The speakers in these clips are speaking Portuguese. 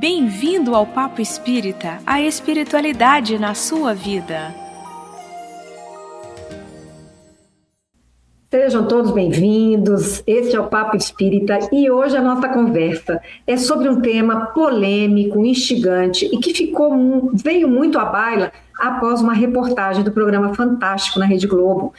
Bem-vindo ao Papo Espírita, a espiritualidade na sua vida. Sejam todos bem-vindos, este é o Papo Espírita e hoje a nossa conversa é sobre um tema polêmico, instigante e que veio muito à baila após uma reportagem do programa Fantástico na Rede Globo.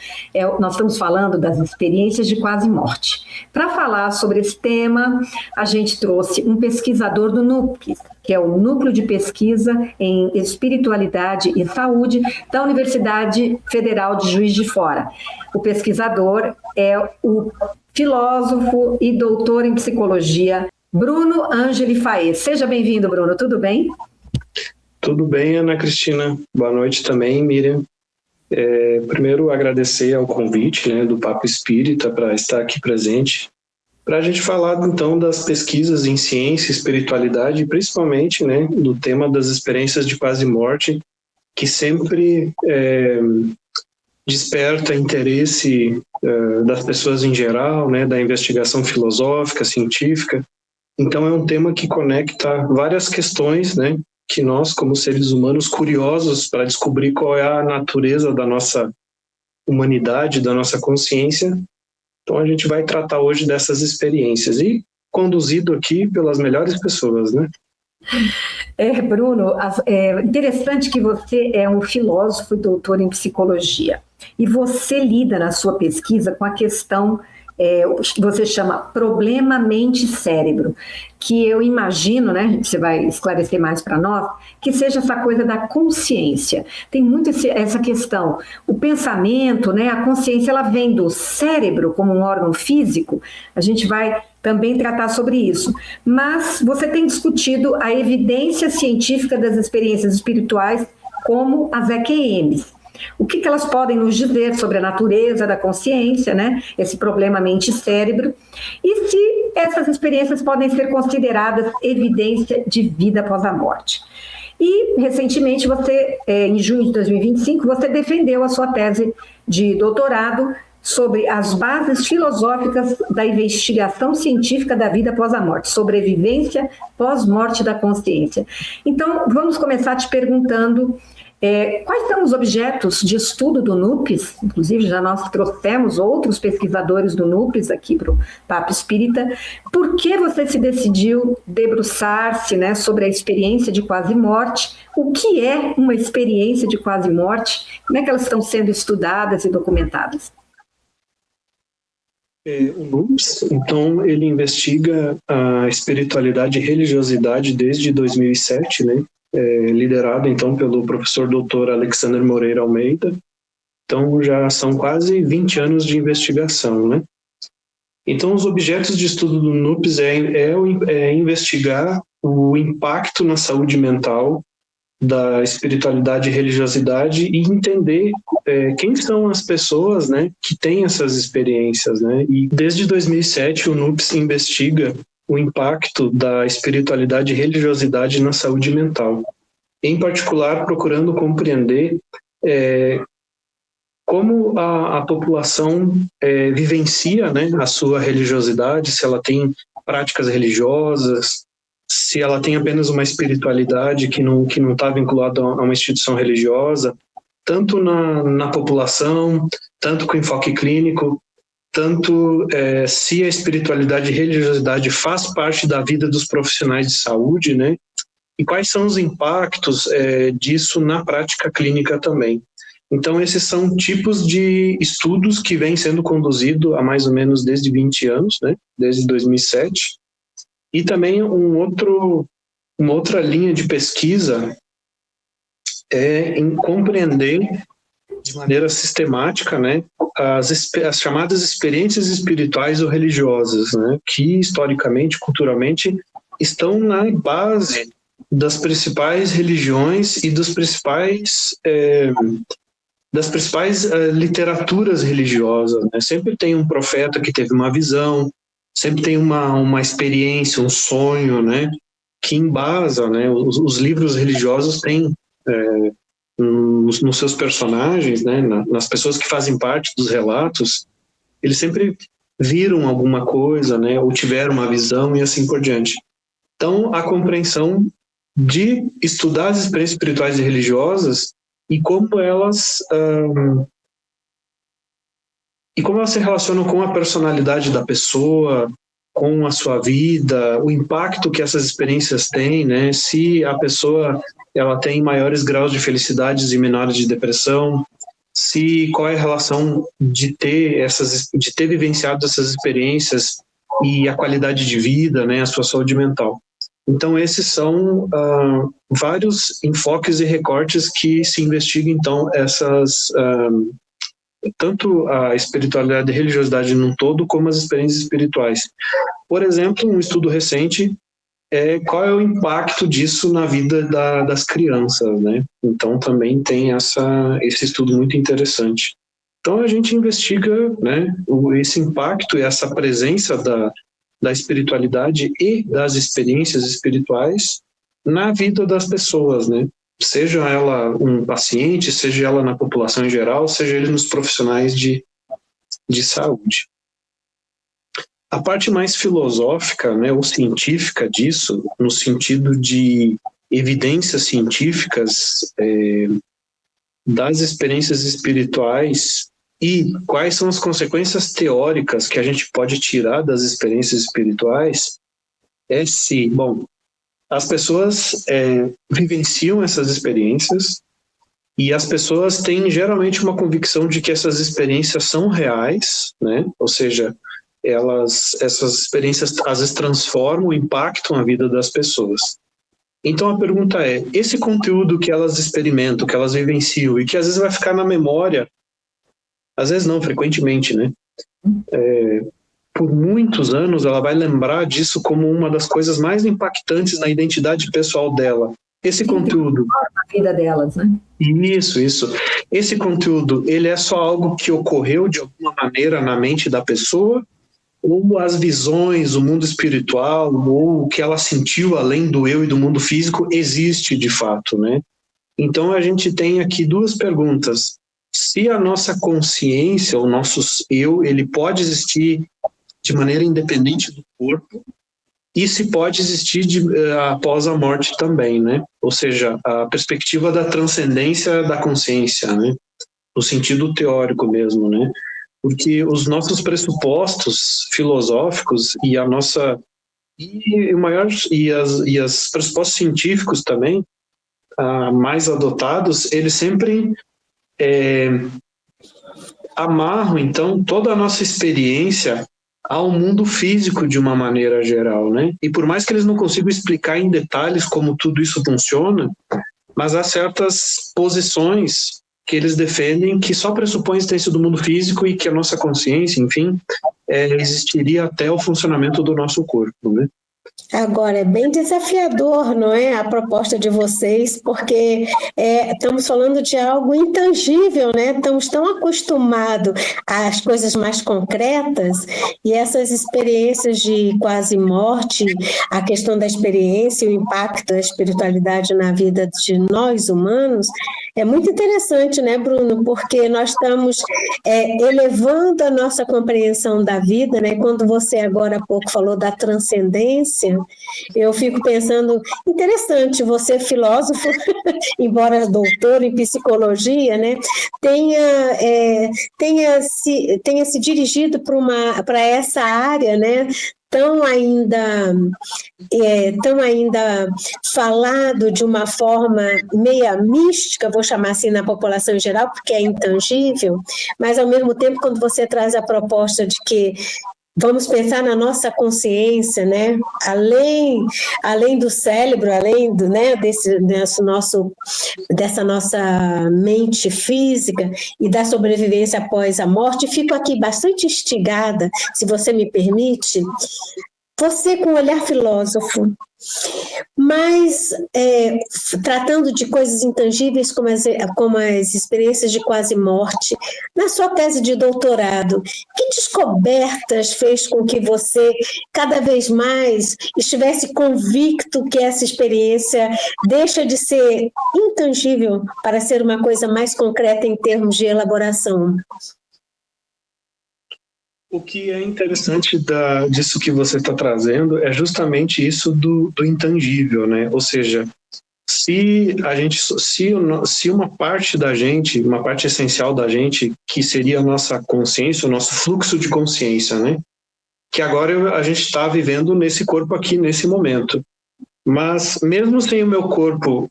Nós estamos falando das experiências de quase morte. Para falar sobre esse tema, a gente trouxe um pesquisador do NUPES, que é o Núcleo de Pesquisa em Espiritualidade e Saúde da Universidade Federal de Juiz de Fora. O pesquisador é o filósofo e doutor em psicologia, Bruno Angeli Faes. Seja bem-vindo, Bruno, tudo bem? Tudo bem, Ana Cristina. Boa noite também, Miriam. Primeiro, agradecer ao convite do Papo Espírita para estar aqui presente, para a gente falar, então, das pesquisas em ciência e espiritualidade, principalmente do tema das experiências de quase morte, que sempre desperta interesse das pessoas em geral, da investigação filosófica, científica. Então, é um tema que conecta várias questões, que nós, como seres humanos curiosos para descobrir qual é a natureza da nossa humanidade, da nossa consciência. Então a gente vai tratar hoje dessas experiências e conduzido aqui pelas melhores pessoas, Bruno, é interessante que você é um filósofo e doutor em psicologia e você lida na sua pesquisa com a questão você chama problema mente-cérebro, que eu imagino, você vai esclarecer mais para nós, que seja essa coisa da consciência. Tem muito essa questão, o pensamento, a consciência, ela vem do cérebro como um órgão físico, a gente vai também tratar sobre isso. Mas você tem discutido a evidência científica das experiências espirituais como as EQMs. O que elas podem nos dizer sobre a natureza da consciência, esse problema mente-cérebro, e se essas experiências podem ser consideradas evidência de vida após a morte. E, recentemente, você, em junho de 2025, você defendeu a sua tese de doutorado sobre as bases filosóficas da investigação científica da vida após a morte, sobrevivência pós-morte da consciência. Então, vamos começar te perguntando quais são os objetos de estudo do NUPES. Inclusive, já nós trouxemos outros pesquisadores do NUPES aqui para o Papo Espírita. Por que você se decidiu debruçar-se sobre a experiência de quase morte? O que é uma experiência de quase morte? Como é que elas estão sendo estudadas e documentadas? O NUPES, então, ele investiga a espiritualidade e religiosidade desde 2007, liderado, então, pelo professor doutor Alexander Moreira Almeida. Então, já são quase 20 anos de investigação, Então, os objetos de estudo do NUPES é investigar o impacto na saúde mental da espiritualidade e religiosidade e entender quem são as pessoas, que têm essas experiências, E desde 2007, o NUPES investiga o impacto da espiritualidade e religiosidade na saúde mental. Em particular, procurando compreender como a população vivencia a sua religiosidade, se ela tem práticas religiosas, se ela tem apenas uma espiritualidade que não está vinculada a uma instituição religiosa, tanto na população, tanto com enfoque clínico, tanto se a espiritualidade e religiosidade faz parte da vida dos profissionais de saúde, e quais são os impactos disso na prática clínica também. Então, esses são tipos de estudos que vêm sendo conduzidos há mais ou menos desde 20 anos, desde 2007, e também uma outra linha de pesquisa é em compreender de maneira sistemática, as chamadas experiências espirituais ou religiosas, que historicamente, culturalmente, estão na base das principais religiões e das principais literaturas religiosas. Sempre tem um profeta que teve uma visão, sempre tem uma experiência, um sonho, que embasa, os livros religiosos têm nos seus personagens, nas pessoas que fazem parte dos relatos, eles sempre viram alguma coisa, ou tiveram uma visão e assim por diante. Então, a compreensão de estudar as experiências espirituais e religiosas e como elas se relacionam com a personalidade da pessoa, com a sua vida, o impacto que essas experiências têm, né? Se a pessoa ela tem maiores graus de felicidades e menores de depressão, qual é a relação de ter vivenciado essas experiências e a qualidade de vida, né? A sua saúde mental. Então, esses são vários enfoques e recortes que se investigam, então, tanto a espiritualidade e a religiosidade num todo, como as experiências espirituais. Por exemplo, um estudo recente qual é o impacto disso na vida das crianças, né? Então, também tem esse estudo muito interessante. Então, a gente investiga, né, esse impacto e essa presença da espiritualidade e das experiências espirituais na vida das pessoas, né? Seja ela um paciente, seja ela na população em geral, seja ele nos profissionais de saúde. A parte mais filosófica, né, ou científica disso, no sentido de evidências científicas das experiências espirituais e quais são as consequências teóricas que a gente pode tirar das experiências espirituais, as pessoas vivenciam essas experiências e as pessoas têm geralmente uma convicção de que essas experiências são reais, né? Ou seja, essas experiências às vezes transformam, impactam a vida das pessoas. Então a pergunta esse conteúdo que elas experimentam, que elas vivenciam e que às vezes vai ficar na memória, às vezes não, frequentemente, né? Por muitos anos ela vai lembrar disso como uma das coisas mais impactantes na identidade pessoal dela. Esse conteúdo... A vida delas, né? Isso. Esse conteúdo, ele é só algo que ocorreu de alguma maneira na mente da pessoa, ou as visões, o mundo espiritual, ou o que ela sentiu além do eu e do mundo físico existe de fato, né? Então a gente tem aqui duas perguntas. Se a nossa consciência, o nosso eu, ele pode existir de maneira independente do corpo, e se pode existir após a morte também, né? Ou seja, a perspectiva da transcendência da consciência, né? No sentido teórico mesmo, né? Porque os nossos pressupostos filosóficos e os pressupostos científicos também, mais adotados, eles sempre amarram, então, toda a nossa experiência ao mundo físico de uma maneira geral, né? E por mais que eles não consigam explicar em detalhes como tudo isso funciona, mas há certas posições que eles defendem que só pressupõem a existência do mundo físico e que a nossa consciência, enfim, existiria até o funcionamento do nosso corpo, né? Agora, é bem desafiador, não é, a proposta de vocês, porque estamos falando de algo intangível, né? Estamos tão acostumados às coisas mais concretas e essas experiências de quase morte, a questão da experiência e o impacto da espiritualidade na vida de nós humanos, é muito interessante, né, Bruno? Porque nós estamos elevando a nossa compreensão da vida, né? Quando você agora há pouco falou da transcendência, eu fico pensando, interessante, você filósofo, embora doutor em psicologia, né, tenha se dirigido para essa área, né, tão ainda falado de uma forma meia mística, vou chamar assim, na população em geral, porque é intangível, mas ao mesmo tempo quando você traz a proposta de que vamos pensar na nossa consciência, né? Além do cérebro, além do, né, dessa nossa mente física e da sobrevivência após a morte, fico aqui bastante instigada, se você me permite, você com um olhar filósofo, mas tratando de coisas intangíveis como as experiências de quase morte, na sua tese de doutorado, que descobertas fez com que você cada vez mais estivesse convicto que essa experiência deixa de ser intangível para ser uma coisa mais concreta em termos de elaboração? O que é interessante disso que você está trazendo é justamente isso do intangível, né? Ou seja, se uma parte da gente, uma parte essencial da gente, que seria a nossa consciência, o nosso fluxo de consciência, né? Que agora a gente está vivendo nesse corpo aqui, nesse momento. Mas mesmo sem o meu corpo,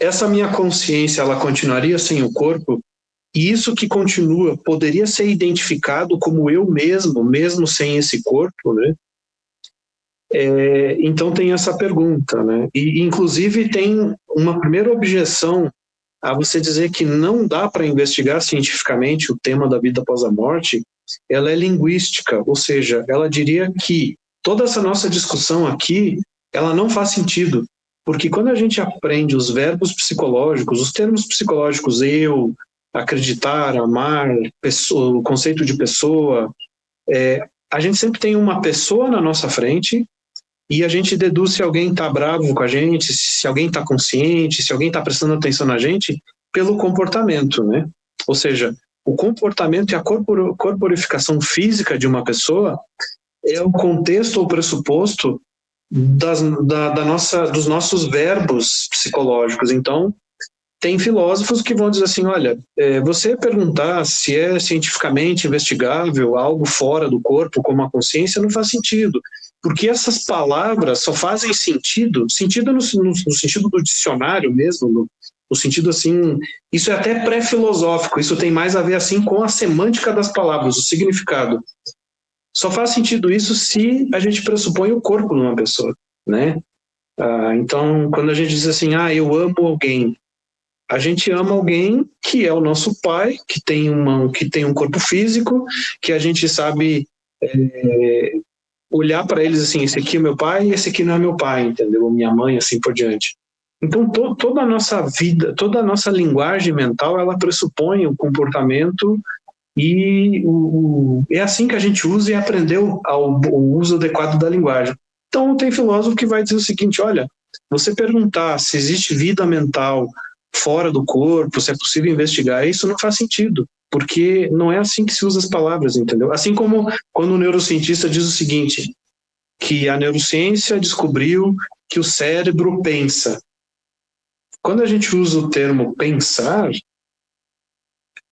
essa minha consciência, ela continuaria sem o corpo? E isso que continua poderia ser identificado como eu mesmo sem esse corpo, né? Então tem essa pergunta, né? E inclusive tem uma primeira objeção a você dizer que não dá para investigar cientificamente o tema da vida após a morte. Ela é linguística, ou seja, ela diria que toda essa nossa discussão aqui, ela não faz sentido, porque quando a gente aprende os verbos psicológicos, os termos psicológicos, eu, acreditar, amar, pessoa, o conceito de pessoa, a gente sempre tem uma pessoa na nossa frente e a gente deduz se alguém está bravo com a gente, se alguém está consciente, se alguém está prestando atenção na gente, pelo comportamento, né? Ou seja, o comportamento e a corporificação física de uma pessoa é o contexto ou pressuposto dos nossos verbos psicológicos. Então, tem filósofos que vão dizer assim, olha, você perguntar se é cientificamente investigável algo fora do corpo, como a consciência, não faz sentido, porque essas palavras só fazem sentido no sentido do dicionário mesmo, no sentido assim, isso é até pré-filosófico, isso tem mais a ver assim com a semântica das palavras, o significado. Só faz sentido isso se a gente pressupõe o corpo numa pessoa, né? Então, quando a gente diz assim, eu amo alguém, a gente ama alguém que é o nosso pai, que tem um corpo físico, que a gente sabe olhar para eles assim, esse aqui é meu pai e esse aqui não é meu pai, entendeu? Minha mãe, assim por diante. Então, toda a nossa vida, toda a nossa linguagem mental, ela pressupõe o comportamento e é assim que a gente usa e aprendeu o uso adequado da linguagem. Então, tem filósofo que vai dizer o seguinte, olha, você perguntar se existe vida mental fora do corpo, se é possível investigar, isso não faz sentido, porque não é assim que se usa as palavras, entendeu? Assim como quando o neurocientista diz o seguinte, que a neurociência descobriu que o cérebro pensa. Quando a gente usa o termo pensar,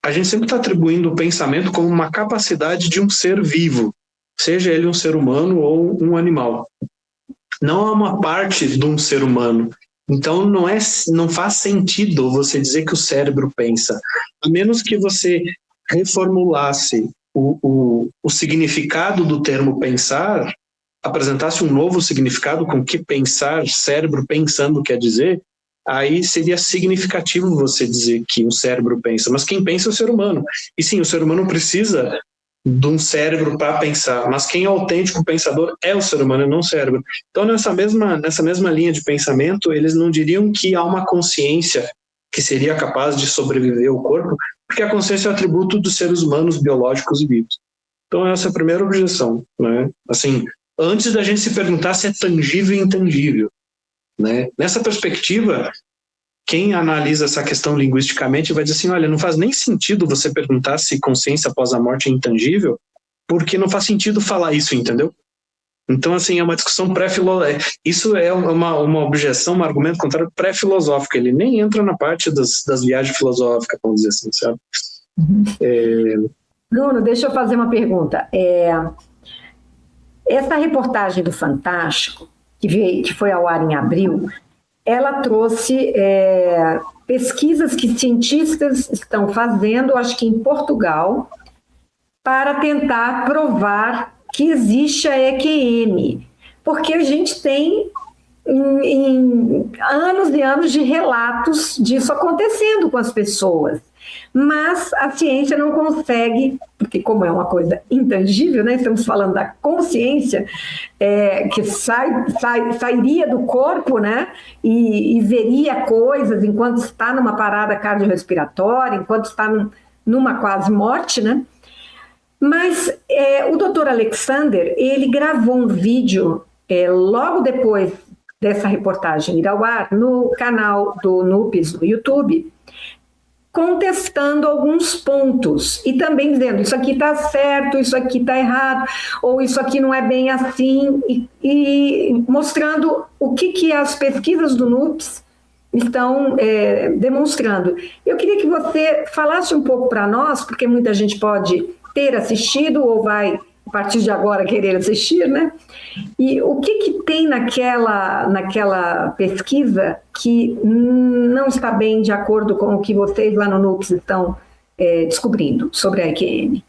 a gente sempre está atribuindo o pensamento como uma capacidade de um ser vivo, seja ele um ser humano ou um animal. Não é uma parte de um ser humano. Então não faz sentido você dizer que o cérebro pensa, a menos que você reformulasse o significado do termo pensar, apresentasse um novo significado com que pensar, cérebro pensando quer dizer, aí seria significativo você dizer que o cérebro pensa, mas quem pensa é o ser humano. E sim, o ser humano precisa de um cérebro para pensar, mas quem é o autêntico pensador é o ser humano, não o cérebro. Então, nessa mesma linha de pensamento, eles não diriam que há uma consciência que seria capaz de sobreviver ao corpo, porque a consciência é o atributo dos seres humanos biológicos e vivos. Então, essa é a primeira objeção, né? Assim, antes da gente se perguntar se é tangível e intangível, né? Nessa perspectiva, quem analisa essa questão linguisticamente vai dizer assim, olha, não faz nem sentido você perguntar se consciência após a morte é intangível, porque não faz sentido falar isso, entendeu? Então, assim, é uma discussão pré-filosófica. Isso é uma objeção, um argumento contrário pré-filosófico. Ele nem entra na parte das viagens filosóficas, vamos dizer assim, sabe? Bruno, deixa eu fazer uma pergunta. Essa reportagem do Fantástico, que foi ao ar em abril, ela trouxe pesquisas que cientistas estão fazendo, acho que em Portugal, para tentar provar que existe a EQM, porque a gente tem anos e anos de relatos disso acontecendo com as pessoas, mas a ciência não consegue, porque como é uma coisa intangível, né, estamos falando da consciência, que sairia do corpo, né, e veria coisas enquanto está numa parada cardiorrespiratória, enquanto está numa quase morte, né? Mas o Dr. Alexander, ele gravou um vídeo logo depois dessa reportagem ir ao ar no canal do NUPES no YouTube, contestando alguns pontos e também dizendo isso aqui está certo, isso aqui está errado, ou isso aqui não é bem assim, e mostrando o que as pesquisas do NUPES estão demonstrando. Eu queria que você falasse um pouco para nós, porque muita gente pode ter assistido ou vai, a partir de agora, querer assistir, né? E o que tem naquela pesquisa que não está bem de acordo com o que vocês lá no NUPS estão descobrindo sobre a EQM?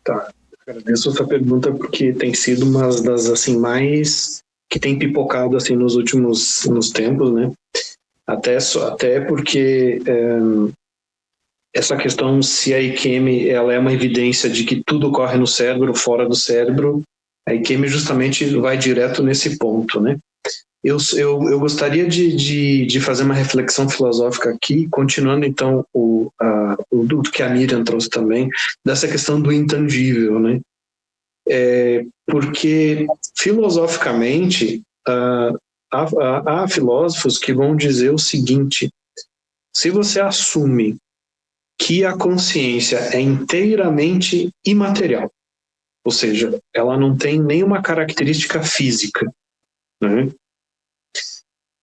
Tá, agradeço essa pergunta porque tem sido uma das assim, mais que tem pipocado assim, nos últimos tempos, né? Até porque essa questão se a EQM ela é uma evidência de que tudo ocorre no cérebro, fora do cérebro, a EQM justamente vai direto nesse ponto, né? Eu gostaria de fazer uma reflexão filosófica aqui, continuando então o que a Miriam trouxe também, dessa questão do intangível, né? Porque filosoficamente há filósofos que vão dizer o seguinte: se você assume que a consciência é inteiramente imaterial, ou seja, ela não tem nenhuma característica física, né?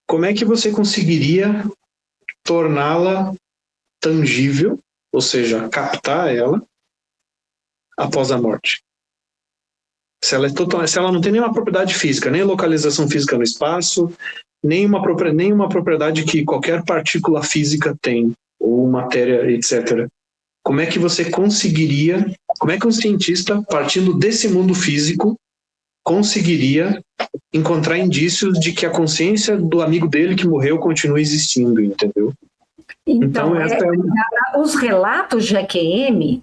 Como é que você conseguiria torná-la tangível, ou seja, captar ela após a morte? Se ela não tem nenhuma propriedade física, nem localização física no espaço, nenhuma propriedade que qualquer partícula física tem, ou matéria, etc. Como é que você conseguiria, como é que um cientista, partindo desse mundo físico, conseguiria encontrar indícios de que a consciência do amigo dele que morreu continua existindo, entendeu? Então os relatos de EQM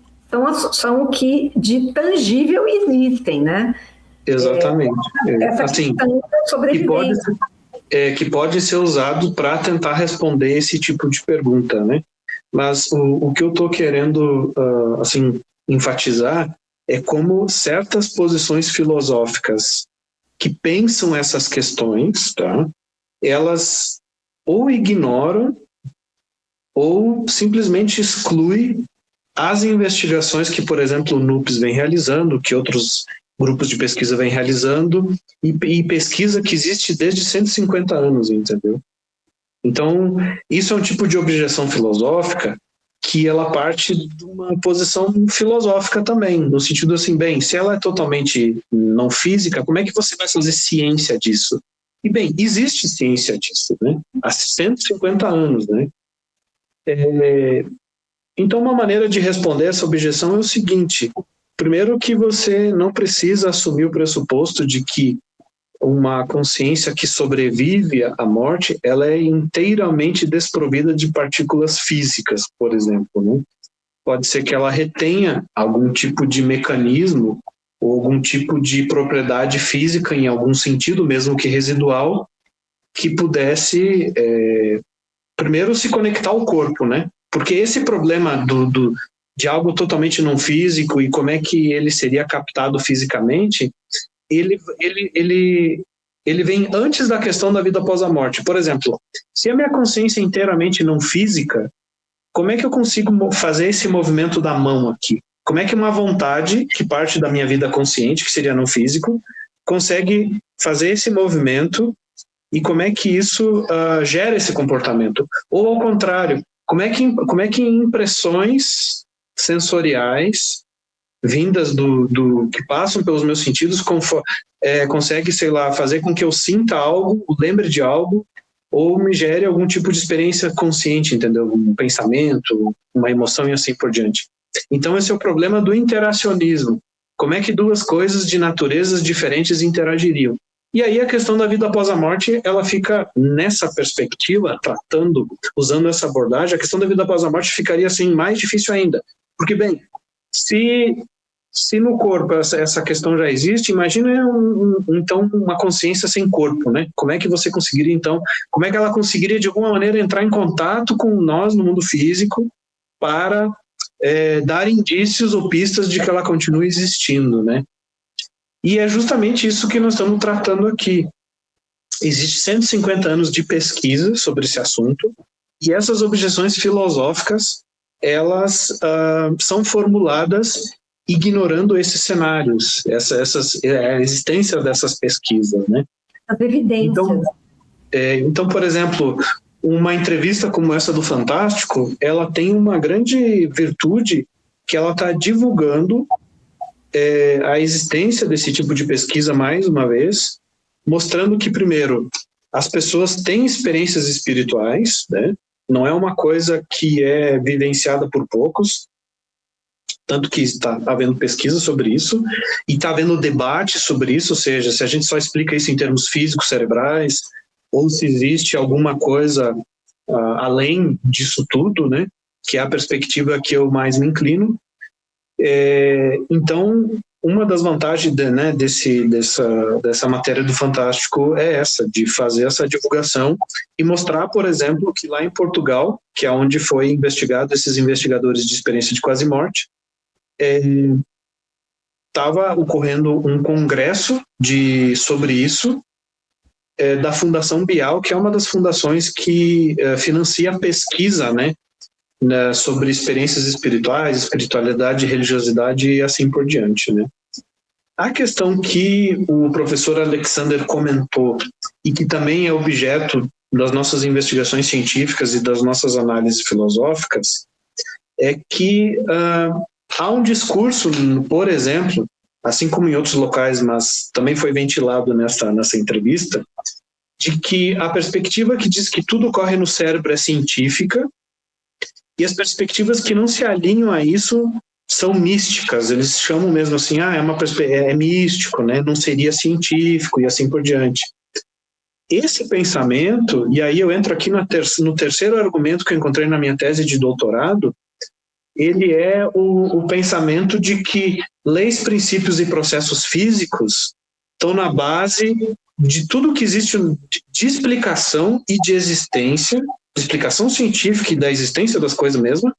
são o que de tangível existem, né? Exatamente. Essa assim, sobrevivência. Que pode ser usado para tentar responder esse tipo de pergunta, né? Mas o que eu estou querendo assim, enfatizar é como certas posições filosóficas que pensam essas questões, tá? Elas ou ignoram ou simplesmente excluem as investigações que, por exemplo, o NUPS vem realizando, que outros grupos de pesquisa vêm realizando, e pesquisa que existe desde 150 anos, entendeu? Então, isso é um tipo de objeção filosófica que ela parte de uma posição filosófica também, no sentido assim, bem, se ela é totalmente não física, como é que você vai fazer ciência disso? E bem, existe ciência disso, né? Há 150 anos, né? Então, uma maneira de responder essa objeção é o seguinte: primeiro, que você não precisa assumir o pressuposto de que uma consciência que sobrevive à morte, ela é inteiramente desprovida de partículas físicas, por exemplo, né? Pode ser que ela retenha algum tipo de mecanismo ou algum tipo de propriedade física, em algum sentido, mesmo que residual, que pudesse, primeiro, se conectar ao corpo, né? Porque esse problema de algo totalmente não físico e como é que ele seria captado fisicamente, ele vem antes da questão da vida após a morte. Por exemplo, se a minha consciência é inteiramente não física, como é que eu consigo fazer esse movimento da mão aqui? Como é que uma vontade, que parte da minha vida consciente, que seria não físico, consegue fazer esse movimento e como é que isso gera esse comportamento? Ou ao contrário, como é que impressões sensoriais vindas do que passam pelos meus sentidos consegue, sei lá, fazer com que eu sinta algo, lembre de algo, ou me gere algum tipo de experiência consciente, entendeu? Um pensamento, uma emoção e assim por diante. Então esse é o problema do interacionismo. Como é que duas coisas de naturezas diferentes interagiriam? E aí a questão da vida após a morte, ela fica nessa perspectiva, usando essa abordagem, a questão da vida após a morte ficaria assim mais difícil ainda. Porque, bem, se no corpo essa questão já existe, imagina então uma consciência sem corpo, né? Como é que você conseguiria então, como é que ela conseguiria de alguma maneira entrar em contato com nós no mundo físico para dar indícios ou pistas de que ela continua existindo, né? E é justamente isso que nós estamos tratando aqui. Existe 150 anos de pesquisa sobre esse assunto e essas objeções filosóficas, elas são formuladas ignorando esses cenários, a existência dessas pesquisas, né? As evidências. Então, por exemplo, uma entrevista como essa do Fantástico, ela tem uma grande virtude que ela está divulgando a existência desse tipo de pesquisa mais uma vez, mostrando que, primeiro, as pessoas têm experiências espirituais, né? Não é uma coisa que é vivenciada por poucos, tanto que está havendo pesquisa sobre isso, e está havendo debate sobre isso, ou seja, se a gente só explica isso em termos físicos, cerebrais, ou se existe alguma coisa além disso tudo, né, que é a perspectiva que eu mais me inclino. Então, uma das vantagens dessa matéria do Fantástico é essa, de fazer essa divulgação e mostrar, por exemplo, que lá em Portugal, que é onde foi investigado esses investigadores de experiência de quase morte, estava ocorrendo um congresso sobre isso, da Fundação Bial, que é uma das fundações que financia a pesquisa, né, sobre experiências espirituais, espiritualidade, religiosidade e assim por diante, né. A questão que o professor Alexander comentou e que também é objeto das nossas investigações científicas e das nossas análises filosóficas é que há um discurso, por exemplo, assim como em outros locais, mas também foi ventilado nessa entrevista, de que a perspectiva que diz que tudo ocorre no cérebro é científica e as perspectivas que não se alinham a isso são místicas. Eles chamam mesmo assim, é místico, né? Não seria científico e assim por diante. Esse pensamento, e aí eu entro aqui no terceiro argumento que eu encontrei na minha tese de doutorado, ele é o pensamento de que leis, princípios e processos físicos estão na base de tudo que existe de explicação e de existência, de explicação científica e da existência das coisas mesmo,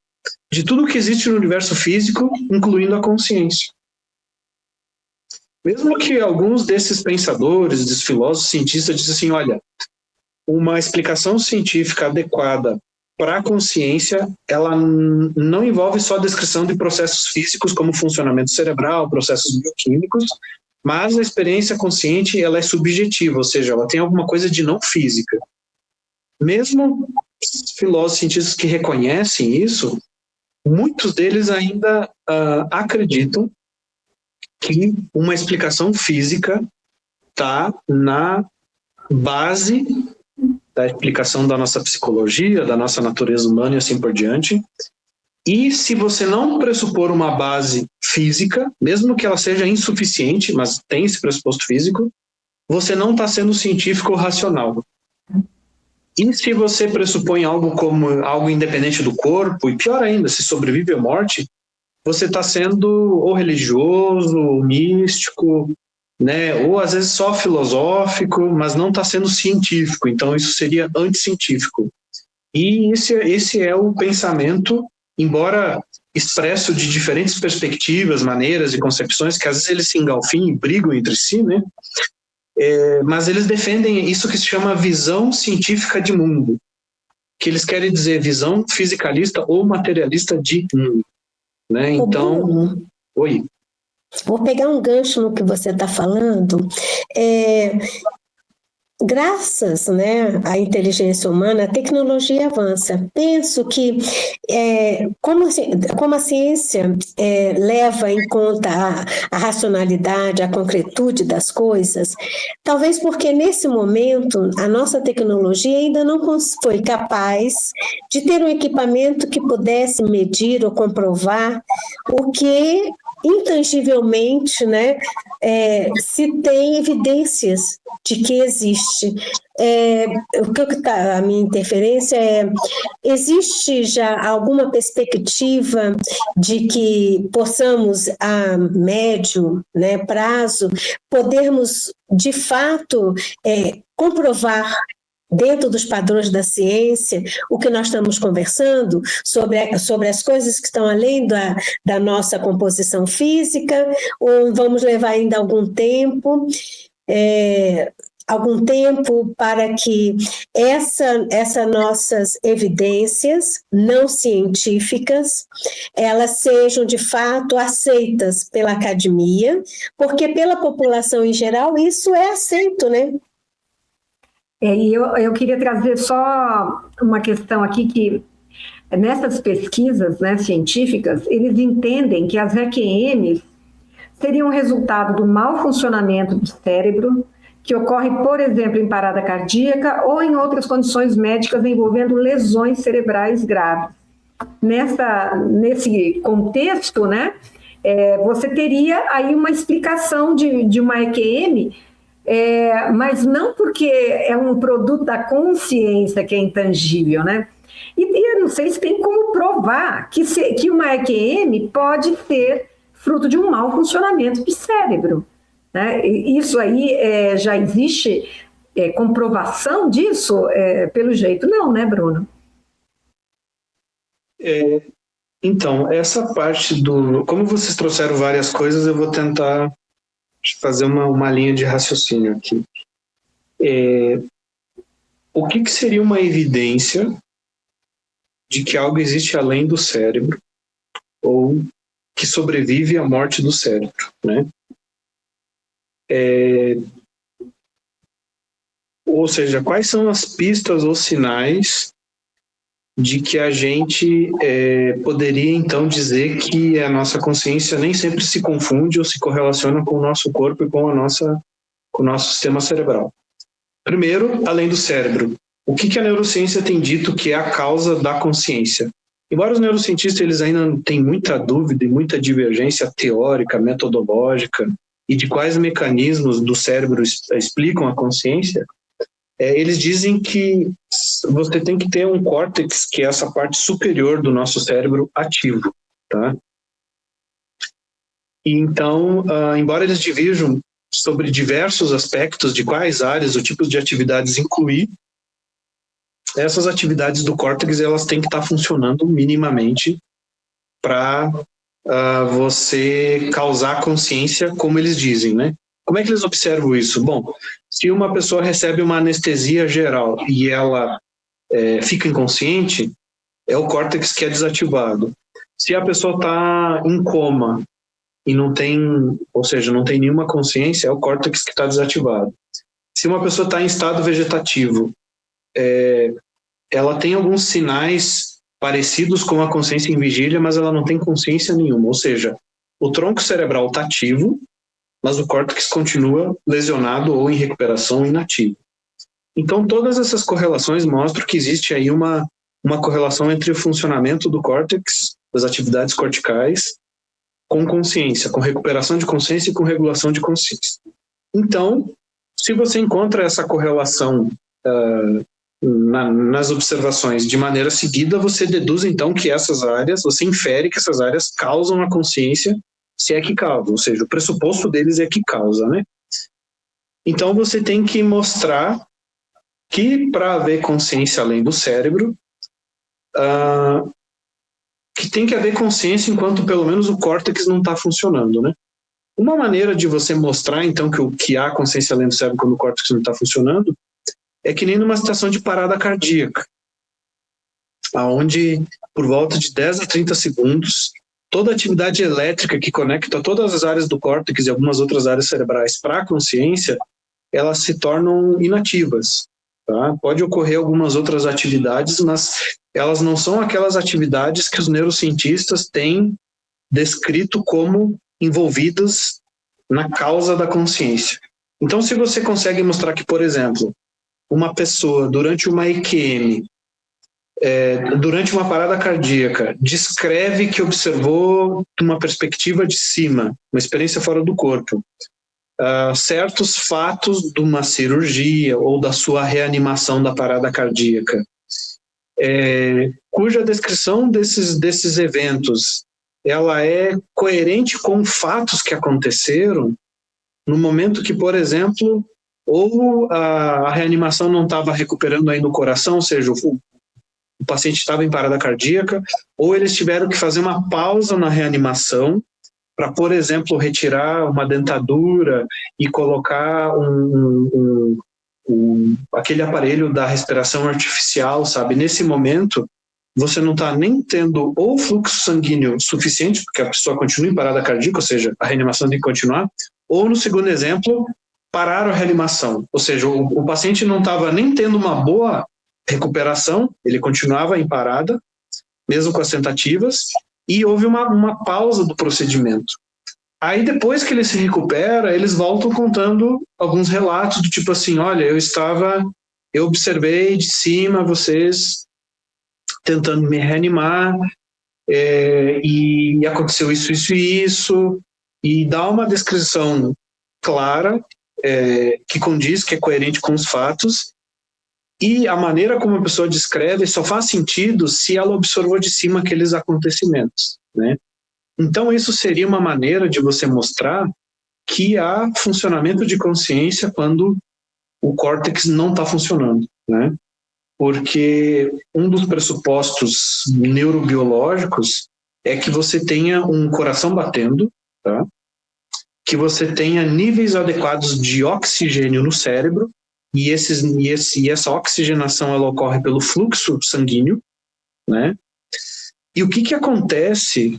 de tudo que existe no universo físico, incluindo a consciência. Mesmo que alguns desses pensadores, desses filósofos, cientistas, dizem assim, olha, uma explicação científica adequada para a consciência, ela não envolve só a descrição de processos físicos como funcionamento cerebral, processos bioquímicos, mas a experiência consciente ela é subjetiva, ou seja, ela tem alguma coisa de não física. Mesmo filósofos cientistas que reconhecem isso, muitos deles ainda acreditam que uma explicação física está na base da explicação da nossa psicologia, da nossa natureza humana e assim por diante. E se você não pressupor uma base física, mesmo que ela seja insuficiente, mas tem esse pressuposto físico, você não está sendo científico ou racional. E se você pressupõe algo como algo independente do corpo, e pior ainda, se sobrevive à morte, você está sendo ou religioso, ou místico, né? Ou às vezes só filosófico, mas não está sendo científico, então isso seria anticientífico. E esse é o pensamento, embora expresso de diferentes perspectivas, maneiras e concepções, que às vezes eles se engalfinham e brigam entre si, né? Mas eles defendem isso que se chama visão científica de mundo, que eles querem dizer visão fisicalista ou materialista de mundo, né? Então, oi. Vou pegar um gancho no que você está falando. Graças, né, à inteligência humana, a tecnologia avança. Penso que, como a ciência leva em conta a racionalidade, a concretude das coisas, talvez porque nesse momento a nossa tecnologia ainda não foi capaz de ter um equipamento que pudesse medir ou comprovar o que intangivelmente, né, se tem evidências de que existe. A minha interferência existe já alguma perspectiva de que possamos, a médio, né, prazo, podermos, de fato, comprovar dentro dos padrões da ciência, o que nós estamos conversando sobre as coisas que estão além da nossa composição física, ou vamos levar ainda algum tempo para que essas nossas evidências não científicas, elas sejam de fato aceitas pela academia, porque pela população em geral isso é aceito, né? E eu queria trazer só uma questão aqui que, nessas pesquisas, né, científicas, eles entendem que as EQMs seriam resultado do mau funcionamento do cérebro, que ocorre, por exemplo, em parada cardíaca ou em outras condições médicas envolvendo lesões cerebrais graves. Nesse contexto, né, você teria aí uma explicação de uma EQM, mas não porque é um produto da consciência que é intangível, né? E eu não sei se tem como provar que uma EQM pode ser fruto de um mau funcionamento do cérebro, né? Isso aí já existe comprovação disso? Pelo jeito não, né, Bruno? Então, essa parte como vocês trouxeram várias coisas, eu vou tentar fazer uma linha de raciocínio aqui. O que seria uma evidência de que algo existe além do cérebro ou que sobrevive à morte do cérebro, né? Ou seja, quais são as pistas ou sinais de que a gente poderia então dizer que a nossa consciência nem sempre se confunde ou se correlaciona com o nosso corpo e com o nosso sistema cerebral? Primeiro, além do cérebro, o que a neurociência tem dito que é a causa da consciência? Embora os neurocientistas eles ainda têm muita dúvida e muita divergência teórica, metodológica e de quais mecanismos do cérebro explicam a consciência, eles dizem que você tem que ter um córtex, que é essa parte superior do nosso cérebro, ativo, tá? E então, embora eles divirjam sobre diversos aspectos de quais áreas ou tipos de atividades incluir, essas atividades do córtex elas têm que estar funcionando minimamente para você causar consciência, como eles dizem, né? Como é que eles observam isso? Bom, se uma pessoa recebe uma anestesia geral e ela fica inconsciente, é o córtex que é desativado. Se a pessoa está em coma e não tem nenhuma consciência, é o córtex que está desativado. Se uma pessoa está em estado vegetativo, ela tem alguns sinais parecidos com a consciência em vigília, mas ela não tem consciência nenhuma. Ou seja, o tronco cerebral está ativo, mas o córtex continua lesionado ou em recuperação inativo. Então, todas essas correlações mostram que existe aí uma correlação entre o funcionamento do córtex, das atividades corticais, com consciência, com recuperação de consciência e com regulação de consciência. Então, se você encontra essa correlação nas observações de maneira seguida, você deduz então que você infere que essas áreas causam a consciência, se é que causa, ou seja, o pressuposto deles é que causa, né? Então você tem que mostrar que para haver consciência além do cérebro, que tem que haver consciência enquanto pelo menos o córtex não está funcionando, né? Uma maneira de você mostrar então que há consciência além do cérebro quando o córtex não está funcionando é que nem numa situação de parada cardíaca, onde por volta de 10 a 30 segundos toda a atividade elétrica que conecta todas as áreas do córtex e algumas outras áreas cerebrais para a consciência, elas se tornam inativas. Tá? Pode ocorrer algumas outras atividades, mas elas não são aquelas atividades que os neurocientistas têm descrito como envolvidas na causa da consciência. Então, se você consegue mostrar que, por exemplo, uma pessoa, durante uma EQM, durante uma parada cardíaca, descreve que observou de uma perspectiva de cima, uma experiência fora do corpo, certos fatos de uma cirurgia ou da sua reanimação da parada cardíaca, cuja descrição desses eventos ela é coerente com fatos que aconteceram no momento que, por exemplo, ou a reanimação não estava recuperando ainda o coração, ou seja, o paciente estava em parada cardíaca, ou eles tiveram que fazer uma pausa na reanimação para, por exemplo, retirar uma dentadura e colocar aquele aparelho da respiração artificial, sabe? Nesse momento, você não está nem tendo ou fluxo sanguíneo suficiente, porque a pessoa continua em parada cardíaca, ou seja, a reanimação tem que continuar, ou no segundo exemplo, pararam a reanimação, ou seja, o paciente não estava nem tendo uma boa recuperação, ele continuava em parada, mesmo com as tentativas, e houve uma pausa do procedimento. Aí depois que ele se recupera, eles voltam contando alguns relatos do tipo assim, olha, eu observei de cima vocês tentando me reanimar, e aconteceu isso, isso e isso, e dá uma descrição clara, que condiz, que é coerente com os fatos, e a maneira como a pessoa descreve só faz sentido se ela observou de cima aqueles acontecimentos, né? Então isso seria uma maneira de você mostrar que há funcionamento de consciência quando o córtex não está funcionando, né? Porque um dos pressupostos neurobiológicos é que você tenha um coração batendo, tá? Que você tenha níveis adequados de oxigênio no cérebro, e essa oxigenação ela ocorre pelo fluxo sanguíneo, né? E o que acontece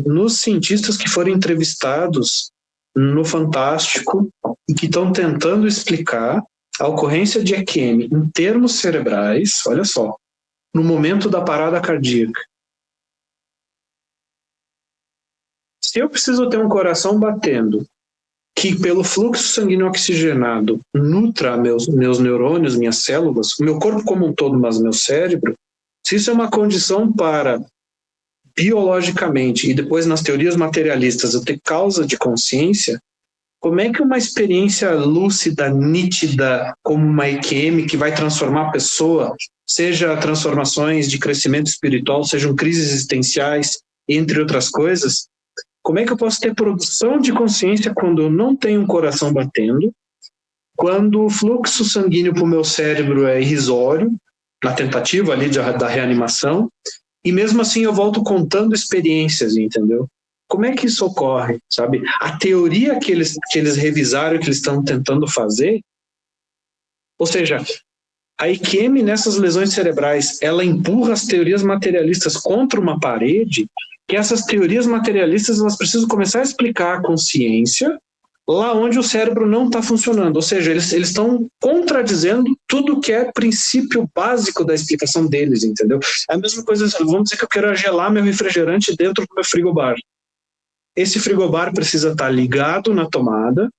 nos cientistas que foram entrevistados no Fantástico e que estão tentando explicar a ocorrência de EQM em termos cerebrais, olha só, no momento da parada cardíaca. Se eu preciso ter um coração batendo, que pelo fluxo sanguíneo oxigenado nutra meus neurônios, minhas células, o meu corpo como um todo, mas meu cérebro, se isso é uma condição para, biologicamente, e depois nas teorias materialistas, eu ter causa de consciência, como é que uma experiência lúcida, nítida, como uma EQM, que vai transformar a pessoa, seja transformações de crescimento espiritual, sejam crises existenciais, entre outras coisas, como é que eu posso ter produção de consciência quando eu não tenho um coração batendo, quando o fluxo sanguíneo para o meu cérebro é irrisório, na tentativa ali da reanimação, e mesmo assim eu volto contando experiências, entendeu? Como é que isso ocorre, sabe? A teoria que eles revisaram, que eles estão tentando fazer, ou seja, a EQM nessas lesões cerebrais, ela empurra as teorias materialistas contra uma parede, que essas teorias materialistas elas precisam começar a explicar a consciência lá onde o cérebro não está funcionando. Ou seja, eles estão contradizendo tudo que é princípio básico da explicação deles, entendeu? É a mesma coisa, vamos dizer que eu quero gelar meu refrigerante dentro do meu frigobar. Esse frigobar precisa estar ligado na tomada,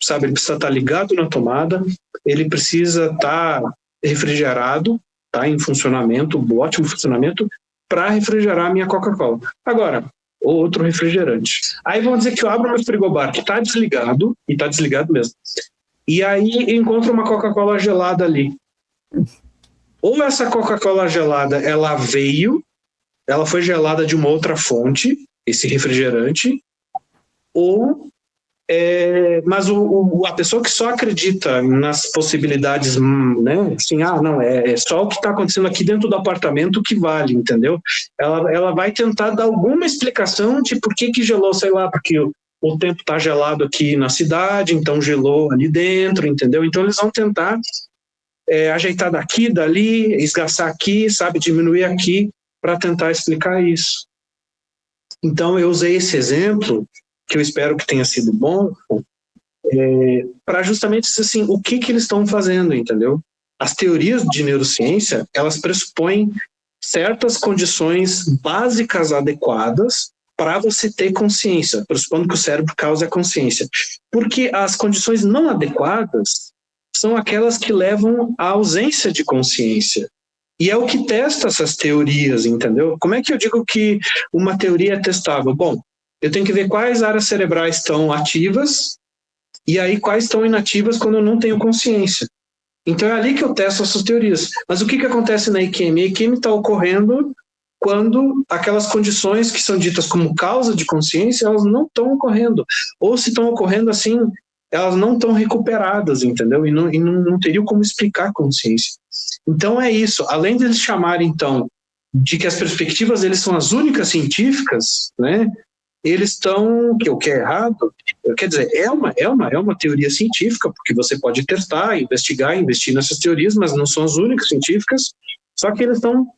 sabe? Ele precisa estar ligado na tomada, ele precisa estar refrigerado, tá em funcionamento, ótimo funcionamento, para refrigerar a minha Coca-Cola. Agora, outro refrigerante. Aí vamos dizer que eu abro meu frigobar que está desligado, e está desligado mesmo, e aí encontro uma Coca-Cola gelada ali. Ou essa Coca-Cola gelada, ela foi gelada de uma outra fonte, esse refrigerante, ou mas a pessoa que só acredita nas possibilidades, né, assim, não, é só o que está acontecendo aqui dentro do apartamento que vale, entendeu? Ela vai tentar dar alguma explicação de por que gelou, sei lá, porque o tempo está gelado aqui na cidade, então gelou ali dentro, entendeu? Então eles vão tentar ajeitar daqui, dali, esgaçar aqui, sabe, diminuir aqui, para tentar explicar isso. Então eu usei esse exemplo, que eu espero que tenha sido bom, para justamente dizer assim, o que eles estão fazendo, entendeu? As teorias de neurociência, elas pressupõem certas condições básicas adequadas para você ter consciência, pressupondo que o cérebro causa a consciência. Porque as condições não adequadas são aquelas que levam à ausência de consciência. E é o que testa essas teorias, entendeu? Como é que eu digo que uma teoria é testável? Bom, eu tenho que ver quais áreas cerebrais estão ativas e aí quais estão inativas quando eu não tenho consciência. Então é ali que eu testo essas teorias. Mas o que acontece na EQM? A EQM está ocorrendo quando aquelas condições que são ditas como causa de consciência, elas não estão ocorrendo. Ou se estão ocorrendo assim, elas não estão recuperadas, entendeu? E não teriam como explicar a consciência. Então é isso. Além de eles chamarem, então, de que as perspectivas deles são as únicas científicas, né? Eles estão, o que é errado, quer dizer, é uma teoria científica, porque você pode testar, investigar, investir nessas teorias, mas não são as únicas científicas, só que eles estão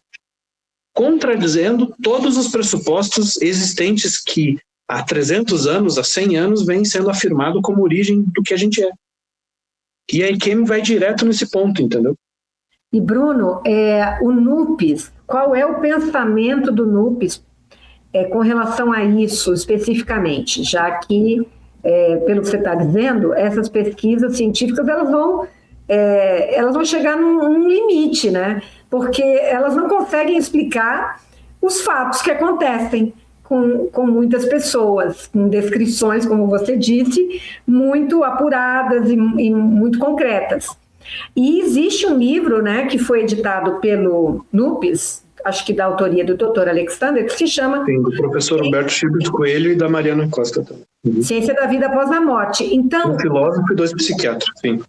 contradizendo todos os pressupostos existentes que há 300 anos, há 100 anos, vem sendo afirmado como origem do que a gente é. E a IQM vai direto nesse ponto, entendeu? E, Bruno, o NUPES, qual é o pensamento do NUPES com relação a isso especificamente? Já que, pelo que você está dizendo, essas pesquisas científicas elas vão chegar num limite, né? Porque elas não conseguem explicar os fatos que acontecem com muitas pessoas, com descrições, como você disse, muito apuradas e muito concretas. E existe um livro, né, que foi editado pelo NUPES, acho que da autoria do Dr. Alexander, que se chama... Sim, do professor Humberto Chibres Coelho e da Mariana Costa também. Ciência da Vida Após a Morte. Então, um filósofo e 2 psiquiatras, sim.